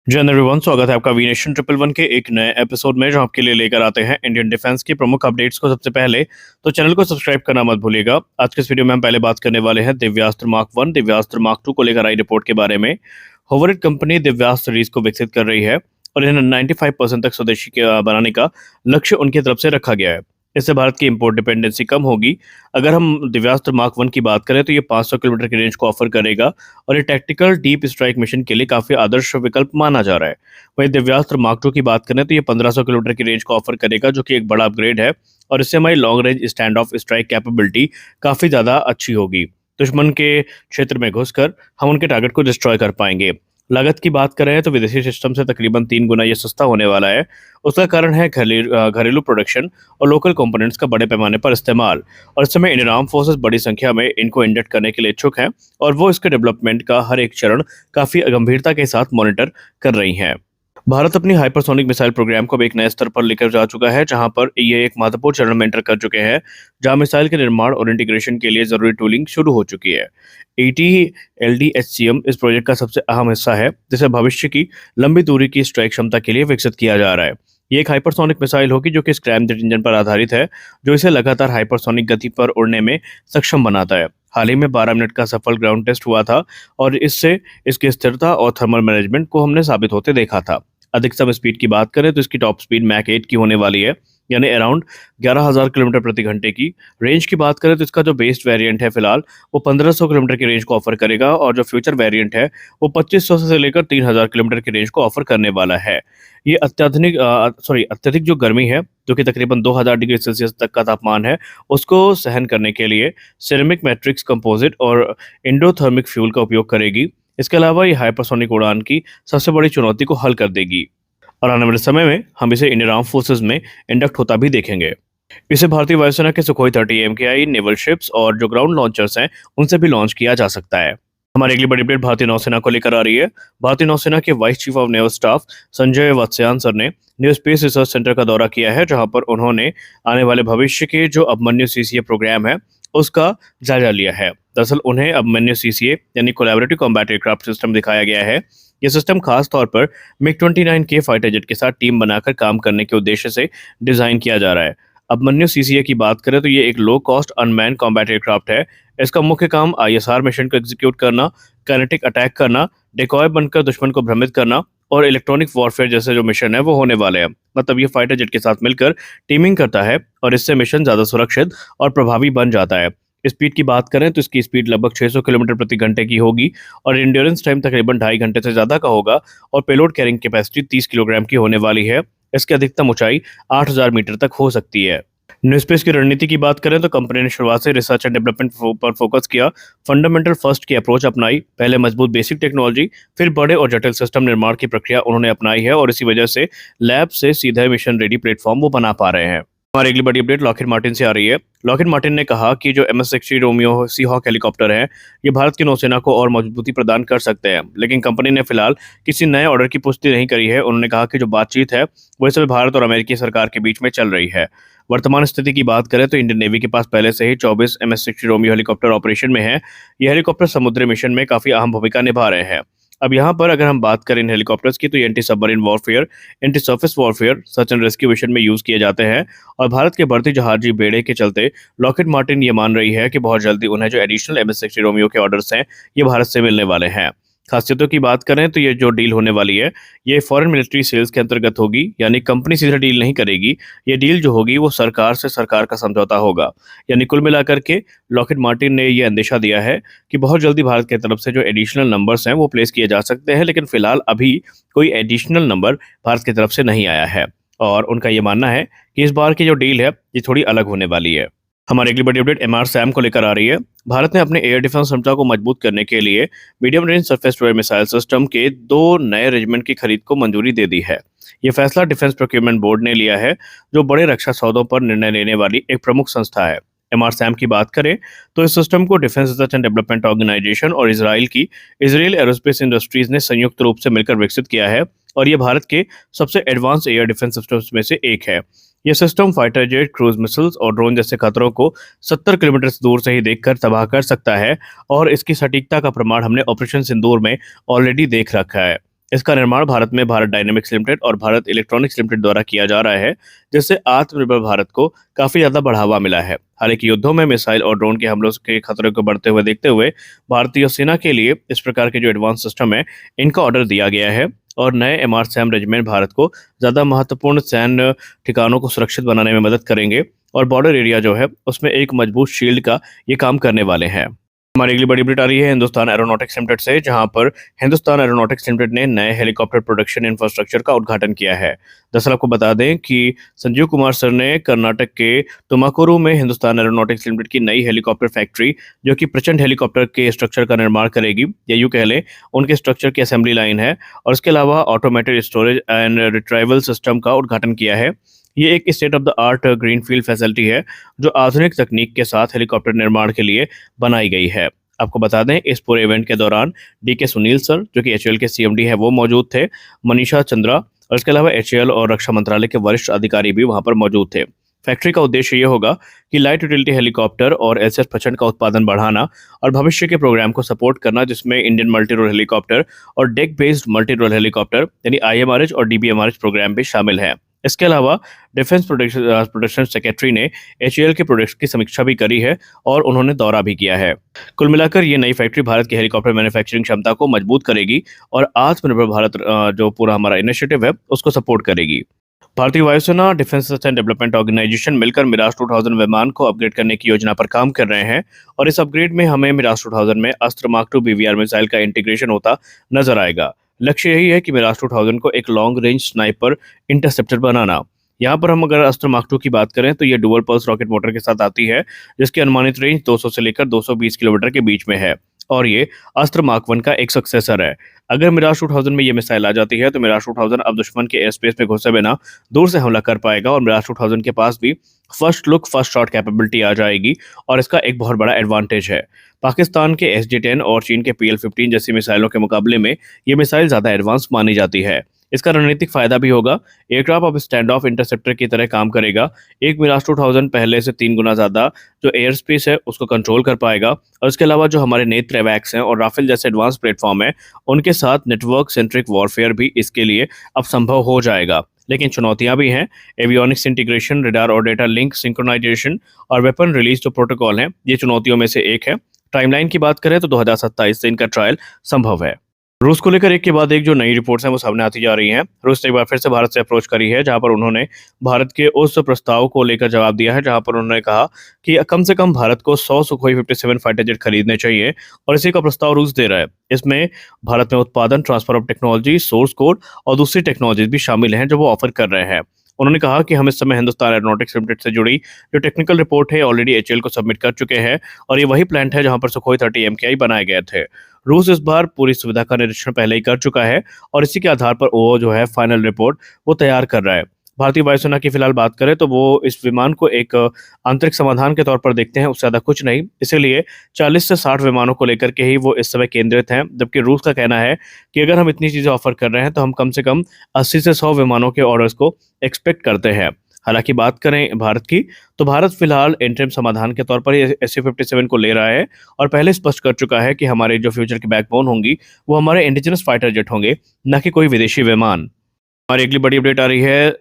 जय हिंद एवरीवन, स्वागत है आपका वी नेशन ट्रिपल वन के एक नए एपिसोड में, जो आपके लिए लेकर आते हैं इंडियन डिफेंस की प्रमुख अपडेट्स को सबसे पहले। तो चैनल को सब्सक्राइब करना मत भूलिएगा। आज के इस वीडियो में हम पहले बात करने वाले हैं दिव्यास्त्र मार्क 1 दिव्यास्त्र मार्क 2 को लेकर आई रिपोर्ट के बारे में। होवरिट कंपनी दिव्यास्त्र सीरीज को विकसित कर रही है और इन्हें 95% तक स्वदेशी के बनाने का लक्ष्य उनकी तरफ से रखा गया है। इससे भारत की इंपोर्ट डिपेंडेंसी कम होगी। अगर हम दिव्यास्त्र मार्क 1 की बात करें तो ये 500 किलोमीटर की रेंज को ऑफर करेगा और ये टैक्टिकल डीप स्ट्राइक मिशन के लिए काफी आदर्श विकल्प माना जा रहा है। वहीं दिव्यास्त्र मार्क 2 की बात करें तो ये 1500 किलोमीटर की रेंज को ऑफर करेगा, जो कि एक बड़ा अपग्रेड है और इससे हमारी long range stand of strike capability काफी ज्यादा अच्छी होगी। दुश्मन के क्षेत्र में घुसकर हम उनके टारगेट को डिस्ट्रॉय कर पाएंगे। लागत की बात करें तो विदेशी सिस्टम से तकरीबन 3 गुना ये सस्ता होने वाला है। उसका कारण है घरेलू प्रोडक्शन और लोकल कंपोनेंट्स का बड़े पैमाने पर इस्तेमाल। और इस समय इंडियन आर्म फोर्सेस बड़ी संख्या में इनको इंजेक्ट करने के लिए इच्छुक हैं और वो इसके डेवलपमेंट का हर एक चरण काफ़ी गंभीरता के साथ मॉनिटर कर रही हैं। भारत अपनी हाइपरसोनिक मिसाइल प्रोग्राम को अब एक नए स्तर पर लेकर जा चुका है, जहां पर ये एक महत्वपूर्ण चरण में एंटर कर चुके हैं, जहां मिसाइल के निर्माण और इंटीग्रेशन के लिए जरूरी टूलिंग शुरू हो चुकी है। ATLDHCM इस प्रोजेक्ट का सबसे अहम हिस्सा है, जिसे भविष्य की लंबी दूरी की स्ट्राइक क्षमता के लिए विकसित किया जा रहा है। ये एक हाइपरसोनिक मिसाइल होगी जो कि स्क्रैमजेट इंजन पर आधारित है, जो इसे लगातार हाइपरसोनिक गति पर उड़ने में सक्षम बनाता है। हाल ही में 12 मिनट का सफल ग्राउंड टेस्ट हुआ था और इससे इसकी स्थिरता और थर्मल मैनेजमेंट को हमने साबित होते देखा था। अधिकतम स्पीड की बात करें तो इसकी टॉप स्पीड मैक 8 की होने वाली है, यानी अराउंड 11,000 किलोमीटर प्रति घंटे की। रेंज की बात करें तो इसका जो बेस्ड वेरिएंट है फिलहाल वो 1500 किलोमीटर की रेंज को ऑफर करेगा और जो फ्यूचर वेरिएंट है वो 2500 से लेकर 3000 किलोमीटर की रेंज को ऑफर करने वाला है। ये अत्यधिक जो गर्मी है, जो कि तकरीबन 2000 डिग्री सेल्सियस तक का तापमान है, उसको सहन करने के लिए सिरेमिक मैट्रिक्स कंपोजिट और एंडोथर्मिक फ्यूल का उपयोग करेगी। इसके अलावा ये हाइपरसोनिक उड़ान की सबसे बड़ी चुनौती को हल कर देगी और आने वाले समय में हम इसे इंडियन आर्म फोर्सेज में इंडक्ट होता भी देखेंगे। इसे भारतीय वायुसेना के सुखोई 30 MKI नेवल शिप्स और जो ग्राउंड लॉन्चर्स हैं उनसे भी लॉन्च किया जा सकता है। हमारी अगली बड़ी अपडेट भारतीय नौसेना को लेकर आ रही है। भारतीय नौसेना के vice chief of naval staff Sanjay Vatsayan sir ने न्यू स्पेस रिसर्च सेंटर का दौरा किया है, जहां पर उन्होंने आने वाले भविष्य के जो अभिमन्यु CCA प्रोग्राम है उसका जायजा लिया है। दरअसल उन्हें अभिमन्यु CCA यानी कोलैबोरेटिव कॉम्बैट एयरक्राफ्ट सिस्टम दिखाया गया है। यह सिस्टम खास तौर पर MiG-29K फाइटर जेट के साथ टीम बनाकर काम करने के उद्देश्य से डिजाइन किया जा रहा है। अभिमन्यु CCA की बात करें तो ये एक low cost unmanned combat aircraft है। इसका मुख्य काम ISR मिशन को एग्जीक्यूट करना, काइनेटिक अटैक करना, डेकॉय बनकर दुश्मन को भ्रमित करना और इलेक्ट्रॉनिक वॉरफेयर जैसे जो मिशन है वो होने वाले हैं। मतलब ये फाइटर जेट के साथ मिलकर टीमिंग करता है और इससे मिशन ज्यादा सुरक्षित और प्रभावी बन जाता है। स्पीड की बात करें तो इसकी स्पीड लगभग 600 किलोमीटर प्रति घंटे की होगी और एंड्योरेंस टाइम तकरीबन 2.5 घंटे से ज्यादा का होगा और पेलोड कैरिंग कैपेसिटी 30 किलोग्राम की होने वाली है। इसकी अधिकतम ऊंचाई 8000 मीटर तक हो सकती है। न्यू स्पेस की रणनीति की बात करें तो कंपनी ने शुरुआत से रिसर्च एंड डेवलपमेंट पर फोकस किया, फंडामेंटल फर्स्ट की अप्रोच अपनाई। पहले मजबूत बेसिक टेक्नोलॉजी, फिर बड़े और जटिल सिस्टम निर्माण की प्रक्रिया उन्होंने अपनाई है और इसी वजह से लैब से सीधे मिशन रेडी प्लेटफॉर्म वो बना पा रहे हैं। हमारी अगली बड़ी अपडेट लॉकहीड मार्टिन से आ रही है। लॉकहीड मार्टिन ने कहा कि जो MS-60 रोमियो सीहॉक हेलीकॉप्टर है ये भारत की नौसेना को और मजबूती प्रदान कर सकते हैं, लेकिन कंपनी ने फिलहाल किसी नए ऑर्डर की पुष्टि नहीं करी है। उन्होंने कहा कि जो बातचीत है वो इस समय भारत और अमेरिकी सरकार के बीच में चल रही है। वर्तमान स्थिति की बात करें तो इंडियन नेवी के पास पहले से ही 24 MS-60 रोमियो हेलीकॉप्टर ऑपरेशन में है। ये हेलीकॉप्टर समुद्री मिशन में काफी अहम भूमिका निभा रहे हैं। अब यहाँ पर अगर हम बात करें इन हेलीकॉप्टर्स की तो ये anti submarine warfare, anti surface warfare, search and rescue mission में यूज किए जाते हैं और भारत के बढ़ती जहाजी बेड़े के चलते लॉकहीड मार्टिन ये मान रही है कि बहुत जल्दी उन्हें जो एडिशनल MS-60 रोमियो के ऑर्डर्स हैं ये भारत से मिलने वाले हैं। खासियतों की बात करें तो ये जो डील होने वाली है ये फॉरेन मिलिट्री सेल्स के अंतर्गत होगी, यानी कंपनी सीधे डील नहीं करेगी। ये डील जो होगी वो सरकार से सरकार का समझौता होगा। यानी कुल मिलाकर के लॉकहीड मार्टिन ने ये अंदेशा दिया है कि बहुत जल्दी भारत की तरफ से जो एडिशनल नंबर्स हैं वो प्लेस किए जा सकते हैं, लेकिन फिलहाल अभी कोई एडिशनल नंबर भारत की तरफ से नहीं आया है और उनका ये मानना है कि इस बार की जो डील है ये थोड़ी अलग होने वाली है। हमारी अगली बड़ी अपडेट MRSAM को लेकर आ रही है। भारत ने अपने एयर डिफेंस क्षमता को मजबूत करने के लिए medium range surface to air missile system के 2 नए रेजिमेंट की खरीद को मंजूरी दे दी है। ये फैसला डिफेंस प्रोक्योरमेंट बोर्ड ने लिया है, जो बड़े रक्षा सौदों पर निर्णय लेने वाली एक प्रमुख संस्था है। MRSAM की बात करें तो इस सिस्टम को defence research and development organisation और इजराइल एरोस्पेस इंडस्ट्रीज ने संयुक्त रूप से मिलकर विकसित किया है और ये भारत के सबसे एडवांस एयर डिफेंस सिस्टम्स में से एक है। यह system fighter jet, cruise missiles और ड्रोन जैसे खतरों को 70 किलोमीटर दूर से ही देखकर तबाह कर सकता है और इसकी सटीकता का प्रमाण हमने ऑपरेशन सिंदूर में ऑलरेडी देख रखा है। इसका निर्माण भारत में भारत डायनेमिक्स लिमिटेड और भारत इलेक्ट्रॉनिक्स लिमिटेड द्वारा किया जा रहा है, जिससे आत्मनिर्भर भारत को काफी ज्यादा बढ़ावा मिला है। हालांकि युद्धों में मिसाइल और ड्रोन के हमलों के खतरे को बढ़ते हुए देखते हुए भारतीय सेना के लिए इस प्रकार के जो एडवांस सिस्टम है, इनका ऑर्डर दिया गया है और नए MR-SAM रेजिमेंट भारत को ज्यादा महत्वपूर्ण सैन्य ठिकानों को सुरक्षित बनाने में मदद करेंगे और बॉर्डर एरिया जो है उसमें एक मजबूत शील्ड का ये काम करने वाले हैं। हमारी अगली बड़ी अपडेट आ रही है हिंदुस्तान एरोनॉटिक्स लिमिटेड से, जहां पर हिंदुस्तान एरोनॉटिक्स लिमिटेड ने नए हेलीकॉप्टर प्रोडक्शन इंफ्रास्ट्रक्चर का उद्घाटन किया है। दरअसल आपको बता दें कि संजीव कुमार सर ने कर्नाटक के तुमाकुरु में हिंदुस्तान एरोनॉटिक्स लिमिटेड की नई हेलीकॉप्टर फैक्ट्री, जो कि प्रचंड हेलीकॉप्टर के स्ट्रक्चर का निर्माण करेगी, या यूं कह लें उनके स्ट्रक्चर की असेंबली लाइन है, और इसके अलावा automated storage and retrieval system का उद्घाटन किया है। ये एक state of the art greenfield facility है जो आधुनिक तकनीक के साथ हेलीकॉप्टर निर्माण के लिए बनाई गई है। आपको बता दें इस पूरे इवेंट के दौरान DK सुनील सर, जो कि HAL के CMD है, वो मौजूद थे, मनीषा चंद्रा, और इसके अलावा HAL और रक्षा मंत्रालय के वरिष्ठ अधिकारी भी वहां पर मौजूद थे। फैक्ट्री का उद्देश्य ये होगा कि लाइट यूटिलिटी हेलीकॉप्टर और LCS प्रचंड का उत्पादन बढ़ाना और भविष्य के प्रोग्राम को सपोर्ट करना, जिसमें इंडियन मल्टी रोल हेलीकॉप्टर और deck based multi role helicopter यानी IMRH और DBMRH प्रोग्राम भी शामिल है। इसके अलावा डिफेंस प्रोडक्शन सेक्रेटरी ने HAL के प्रोडक्ट्स की समीक्षा भी करी है और उन्होंने दौरा भी किया है। कुल मिलाकर ये नई फैक्ट्री भारत की हेलीकॉप्टर मैन्युफैक्चरिंग क्षमता को मजबूत करेगी और आत्मनिर्भर भारत जो पूरा हमारा इनिशिएटिव है उसको सपोर्ट करेगी। भारतीय वायुसेना, defence research and development organisation मिलकर मिराज 2000 विमान को अपग्रेड करने की योजना पर काम कर रहे हैं और इस अपग्रेड में हमें मिराज 2000 में अस्त्र मार्क 2 BVR मिसाइल का इंटीग्रेशन होता नजर आएगा। लक्ष्य यही है कि मिराज 2000 को एक लॉन्ग रेंज स्नाइपर इंटरसेप्टर बनाना। यहाँ पर हम अगर अस्त्र मार्क 2 की बात करें तो ये डुअल पल्स रॉकेट मोटर के साथ आती है, जिसकी अनुमानित रेंज 200 से लेकर 220 किलोमीटर के बीच में है और ये अस्त्र मार्क 1 का एक सक्सेसर है। अगर मिराज 2000 में ये मिसाइल आ जाती है तो मिराज 2000 अब दुश्मन के एयर स्पेस में घुसे बिना दूर से हमला कर पाएगा और मिराज 2000 के पास भी first look first shot capability आ जाएगी और इसका एक बहुत बड़ा एडवांटेज है। पाकिस्तान के SJ-10 और चीन के PL-15 जैसी मिसाइलों के मुकाबले में ये मिसाइल ज़्यादा एडवांस मानी जाती है। इसका रणनीतिक फायदा भी होगा। एयरक्राफ्ट अब स्टैंड ऑफ इंटरसेप्टर की तरह काम करेगा। एक मिराज 2000 पहले से 3 गुना ज़्यादा जो एयर स्पेस है उसको कंट्रोल कर पाएगा और इसके अलावा जो हमारे नेत्र एवैक्स हैं और राफेल जैसे एडवांस प्लेटफॉर्म है, उनके साथ नेटवर्क सेंट्रिक वॉरफेयर भी इसके लिए अब संभव हो जाएगा। लेकिन चुनौतियां भी हैं। एवियोनिक्स इंटीग्रेशन, रडार और डेटा लिंक सिंक्रोनाइजेशन और वेपन रिलीज जो प्रोटोकॉल हैं, ये चुनौतियों में से एक है। टाइमलाइन की बात करें तो 2027 से इनका ट्रायल संभव है। रूस को लेकर एक के बाद एक जो नई रिपोर्ट्स हैं वो सामने आती जा रही हैं। रूस ने एक बार फिर से भारत से अप्रोच करी है, जहां पर उन्होंने भारत के उस प्रस्ताव को लेकर जवाब दिया है, जहां पर उन्होंने कहा कि कम से कम भारत को 100 सुखोई 57 फाइटर जेट खरीदने चाहिए और इसी का प्रस्ताव रूस दे रहा है। इसमें भारत में उत्पादन, transfer of technology, source code और दूसरी टेक्नोलॉजीज भी शामिल हैं जो वो ऑफर कर रहे हैं। उन्होंने कहा कि हम इस समय हिंदुस्तान एरोनॉटिक्स लिमिटेड से जुड़ी जो टेक्निकल रिपोर्ट है ऑलरेडी HAL को सबमिट कर चुके हैं और ये वही प्लांट है जहां पर सुखोई 30 MKI बनाए गए थे। रूस इस बार पूरी सुविधा का निरीक्षण पहले ही कर चुका है और इसी के आधार पर वो जो है फाइनल रिपोर्ट वो तैयार कर रहा है। भारतीय वायुसेना की फिलहाल बात करें तो वो इस विमान को एक आंतरिक समाधान के तौर पर देखते हैं, उससे ज़्यादा कुछ नहीं। इसीलिए 40 से 60 विमानों को लेकर के ही वो इस समय केंद्रित हैं, जबकि रूस का कहना है कि अगर हम इतनी चीज़ें ऑफर कर रहे हैं तो हम कम से कम 80 से 100 विमानों के ऑर्डर्स को एक्सपेक्ट करते हैं। हालांकि बात करें भारत की तो भारत फिलहाल इंटरिम समाधान के तौर पर ये SU-57 को ले रहा है और पहले स्पष्ट कर चुका है कि हमारे जो फ्यूचर की बैकबोन होंगी वो हमारे इंडिजिनस फाइटर जेट होंगे, न कि कोई विदेशी विमान। हमारी अगली बड़ी अपडेट आ रही है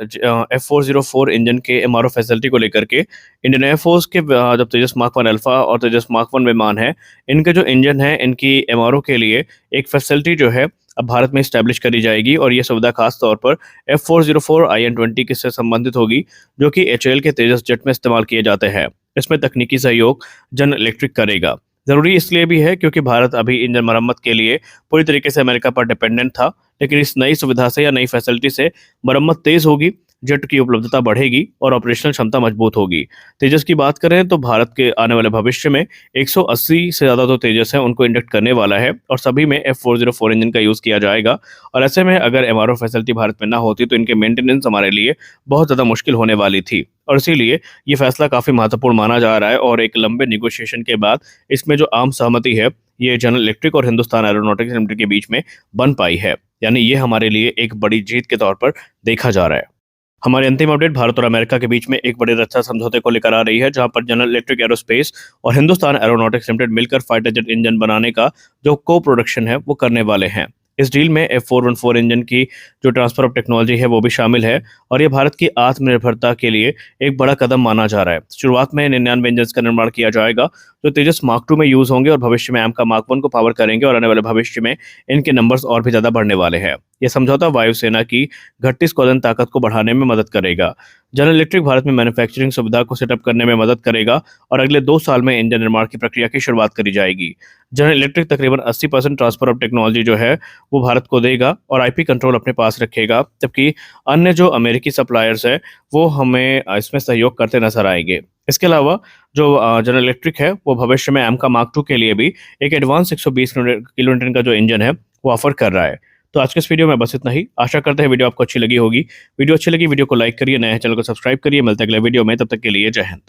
F404 इंजन के MRO फैसिलिटी को लेकर के। इंडियन एयरफोर्स के जब तेजस मार्क 1 अल्फा और तेजस मार्क 1 विमान है, इनके जो इंजन है इनकी MRO के लिए एक फैसिलिटी जो है अब भारत में इस्टेब्लिश करी जाएगी और ये सुविधा खास तौर पर F404 IN-20 से संबंधित होगी, जो कि HAL के तेजस जेट में इस्तेमाल किए जाते हैं। इसमें तकनीकी सहयोग जनरल इलेक्ट्रिक करेगा। जरूरी इसलिए भी है क्योंकि भारत अभी इंजन मरम्मत के लिए पूरी तरीके से अमेरिका पर डिपेंडेंट था, लेकिन इस नई सुविधा से या नई फैसिलिटी से मरम्मत तेज होगी, जेट की उपलब्धता बढ़ेगी और ऑपरेशनल क्षमता मजबूत होगी। तेजस की बात करें तो भारत के आने वाले भविष्य में 180 से ज़्यादा तो तेजस हैं उनको इंडक्ट करने वाला है और सभी में F404 इंजन का यूज़ किया जाएगा। और ऐसे में अगर MRO फैसिलिटी भारत में ना होती तो इनके मेंटेनेंस हमारे लिए बहुत ज़्यादा मुश्किल होने वाली थी और इसीलिए ये फैसला काफ़ी महत्वपूर्ण माना जा रहा है और एक लंबे निगोशिएशन के बाद इसमें जो आम सहमति है ये जनरल इलेक्ट्रिक और हिंदुस्तान एरोनॉटिक्स लिमिटेड के बीच में बन पाई है। यानी ये हमारे लिए एक बड़ी जीत के तौर पर देखा जा रहा है। हमारी अंतिम अपडेट भारत और अमेरिका के बीच में एक बड़े रक्षा समझौते को लेकर आ रही है, जहां पर जनरल इलेक्ट्रिक एरोस्पेस और हिंदुस्तान एरोनॉटिक्स लिमिटेड मिलकर फाइटर जेट इंजन बनाने का जो को प्रोडक्शन है वो करने वाले हैं। इस डील में F414 इंजन की जो ट्रांसफर ऑफ टेक्नोलॉजी है वो भी शामिल है और ये भारत की आत्मनिर्भरता के लिए एक बड़ा कदम माना जा रहा है। शुरुआत में 99 इंजन का निर्माण किया जाएगा जो तेजस मार्क 2 में यूज होंगे और भविष्य में AMCA मार्क 1 को पावर करेंगे और आने वाले भविष्य में इनके नंबर्स और भी ज्यादा बढ़ने वाले हैं। यह समझौता वायुसेना की घटती स्क्वाड्रन ताकत को बढ़ाने में मदद करेगा। जनरल इलेक्ट्रिक भारत में मैन्युफैक्चरिंग सुविधा को सेटअप करने में मदद करेगा और अगले 2 साल में इंजन निर्माण की प्रक्रिया की शुरुआत करी जाएगी। जनरल इलेक्ट्रिक तकरीबन 80% ट्रांसफर ऑफ टेक्नोलॉजी जो है वो भारत को देगा और आईपी कंट्रोल अपने पास रखेगा, जबकि अन्य जो अमेरिकी सप्लायर्स है वो हमें इसमें सहयोग करते नजर आएंगे। इसके अलावा जो जनरल इलेक्ट्रिक है वो भविष्य में AMCA मार्क 2 के लिए भी एक एडवांस 120 किलोमीटर का जो इंजन है वो ऑफर कर रहा है। तो आज के इस वीडियो में बस इतना ही। आशा करते हैं वीडियो आपको अच्छी लगी होगी। वीडियो अच्छी लगी वीडियो को लाइक करिए, नए चैनल को सब्सक्राइब करिए। मिलते हैं अगले वीडियो में, तब तक के लिए जय हिंद।